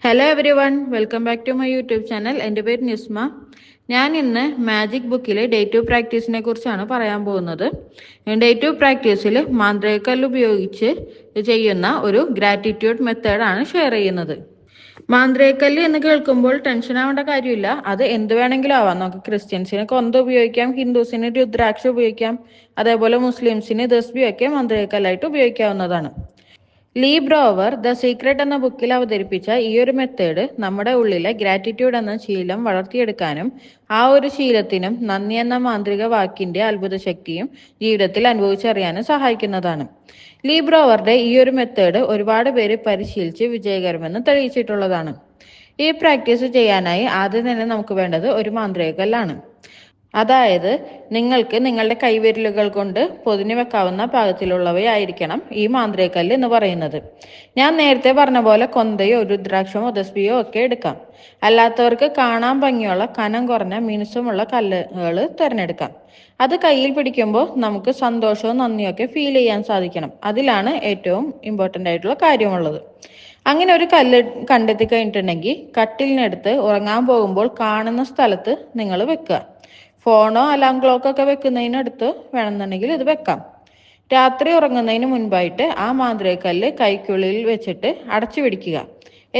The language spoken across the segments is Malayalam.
Hello everyone, welcome back to my YouTube channel. എൻ്റെ പേര് നിസ്മ. ഞാൻ ഇന്ന് മാജിക് ബുക്കിലെ ഡേ ടു പ്രാക്ടീസിനെ കുറിച്ചാണ് പറയാൻ പോകുന്നത്. ഡേ ടു പ്രാക്ടീസിൽ മാന്ത്രികക്കല്ല് ഉപയോഗിച്ച് ചെയ്യുന്ന ഒരു ഗ്രാറ്റിറ്റ്യൂഡ് മെത്തേഡാണ് ഷെയർ ചെയ്യുന്നത്. മാന്ത്രികക്കല്ല് എന്ന് കേൾക്കുമ്പോൾ ടെൻഷൻ ആവേണ്ട കാര്യമില്ല. അത് എന്ത് വേണമെങ്കിലും ആവാം. നമുക്ക് ക്രിസ്ത്യൻസിന് കൊന്ത ഉപയോഗിക്കാം, ഹിന്ദുസിന് രുദ്രാക്ഷ ഉപയോഗിക്കാം, അതേപോലെ മുസ്ലിംസിന് ദസ്ബിയൊക്കെ മാന്ത്രികക്കല്ലായിട്ട് ഉപയോഗിക്കാവുന്നതാണ്. ലീ ബ്രോവർ ദ സീക്രട്ട് എന്ന ബുക്കിൽ അവതരിപ്പിച്ച ഈ ഒരു മെത്തേഡ് നമ്മുടെ ഉള്ളിലെ ഗ്രാറ്റിറ്റ്യൂഡ് എന്ന ശീലം വളർത്തിയെടുക്കാനും ആ ഒരു ശീലത്തിനും നന്ദി എന്ന മാന്ത്രിക വാക്കിന്റെ അത്ഭുത ശക്തിയും ജീവിതത്തിൽ അനുഭവിച്ചറിയാനും സഹായിക്കുന്നതാണ്. ലീ ബ്രോവറുടെ ഈ ഒരു മെത്തേഡ് ഒരുപാട് പേര് പരിശീലിച്ച് വിജയകരമെന്ന് തെളിയിച്ചിട്ടുള്ളതാണ്. ഈ പ്രാക്ടീസ് ചെയ്യാനായി ആദ്യം തന്നെ നമുക്ക് വേണ്ടത് ഒരു മാന്ത്രികക്കല്ലാണ്. അതായത് നിങ്ങൾക്ക് നിങ്ങളുടെ കൈവിരലുകൾ കൊണ്ട് പൊതിഞ്ഞു വെക്കാവുന്ന പാകത്തിലുള്ളവയായിരിക്കണം ഈ മാന്ത്രികക്കല്ല് എന്ന് പറയുന്നത്. ഞാൻ നേരത്തെ പറഞ്ഞ പോലെ കൊന്തയോ രുദ്രാക്ഷമോ ദസ്ബിയോ ഒക്കെ എടുക്കാം. അല്ലാത്തവർക്ക് കാണാൻ ഭംഗിയുള്ള കനം കുറഞ്ഞ മിനുസമുള്ള കല്ലുകൾ തിരഞ്ഞെടുക്കാം. അത് കയ്യിൽ പിടിക്കുമ്പോൾ നമുക്ക് സന്തോഷവും നന്ദിയും ഒക്കെ ഫീൽ ചെയ്യാൻ സാധിക്കണം. അതിലാണ് ഏറ്റവും ഇമ്പോർട്ടൻ്റ് ആയിട്ടുള്ള കാര്യമുള്ളത്. അങ്ങനെ ഒരു കല്ല് കണ്ടെത്തി കഴിഞ്ഞിട്ടുണ്ടെങ്കിൽ കട്ടിലിനടുത്ത് ഉറങ്ങാൻ പോകുമ്പോൾ കാണുന്ന സ്ഥലത്ത് നിങ്ങൾ വെക്കുക. ഫോണോ അലാം ക്ലോക്കോ ഒക്കെ വെക്കുന്നതിനടുത്ത് വേണമെന്നുണ്ടെങ്കിൽ ഇത് വെക്കാം. രാത്രി ഉറങ്ങുന്നതിന് മുൻപായിട്ട് ആ മാന്ത്രികക്കല്ല് കൈക്കുള്ളിൽ വെച്ചിട്ട് അടച്ചു പിടിക്കുക.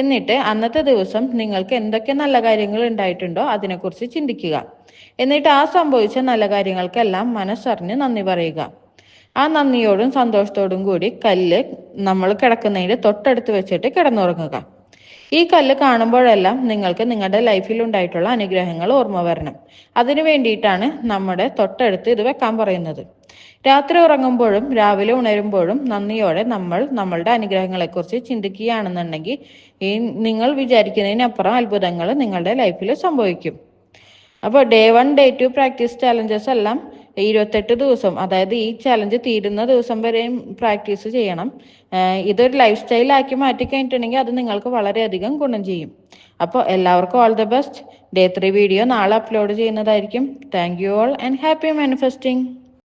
എന്നിട്ട് അന്നത്തെ ദിവസം നിങ്ങൾക്ക് എന്തൊക്കെ നല്ല കാര്യങ്ങൾ ഉണ്ടായിട്ടുണ്ടോ അതിനെക്കുറിച്ച് ചിന്തിക്കുക. എന്നിട്ട് ആ സംഭവിച്ച നല്ല കാര്യങ്ങൾക്കെല്ലാം മനസ്സറിഞ്ഞ് നന്ദി പറയുക. ആ നന്ദിയോടും സന്തോഷത്തോടും കൂടി കല്ല് നമ്മൾ കിടക്കുന്നതിന്റെ തൊട്ടടുത്ത് വെച്ചിട്ട് കിടന്നുറങ്ങുക. ഈ കല്ല് കാണുമ്പോഴെല്ലാം നിങ്ങൾക്ക് നിങ്ങളുടെ ലൈഫിൽ ഉണ്ടായിട്ടുള്ള അനുഗ്രഹങ്ങൾ ഓർമ്മ വരണം. അതിനു വേണ്ടിയിട്ടാണ് നമ്മുടെ തൊട്ടടുത്ത് ഇത് വെക്കാൻ പറയുന്നത്. രാത്രി ഉറങ്ങുമ്പോഴും രാവിലെ ഉണരുമ്പോഴും നന്ദിയോടെ നമ്മളുടെ അനുഗ്രഹങ്ങളെക്കുറിച്ച് ചിന്തിക്കുകയാണെന്നുണ്ടെങ്കിൽ നിങ്ങൾ വിചാരിക്കുന്നതിനപ്പുറം അത്ഭുതങ്ങൾ നിങ്ങളുടെ ലൈഫിൽ സംഭവിക്കും. അപ്പോൾ ഡേ 1 ഡേ 2 പ്രാക്ടീസ് ചാലഞ്ചസ് എല്ലാം 28 ദിവസം, അതായത് ഈ ചാലഞ്ച് തീരുന്ന ദിവസം വരെയും പ്രാക്ടീസ് ചെയ്യണം. ഇതൊരു ലൈഫ് സ്റ്റൈലാക്കി മാറ്റി കഴിഞ്ഞിട്ടുണ്ടെങ്കിൽ അത് നിങ്ങൾക്ക് വളരെയധികം ഗുണം ചെയ്യും. അപ്പോൾ എല്ലാവർക്കും all the best. Day 3 video നാളെ അപ്ലോഡ് ചെയ്യുന്നതായിരിക്കും. Thank you all and happy manifesting.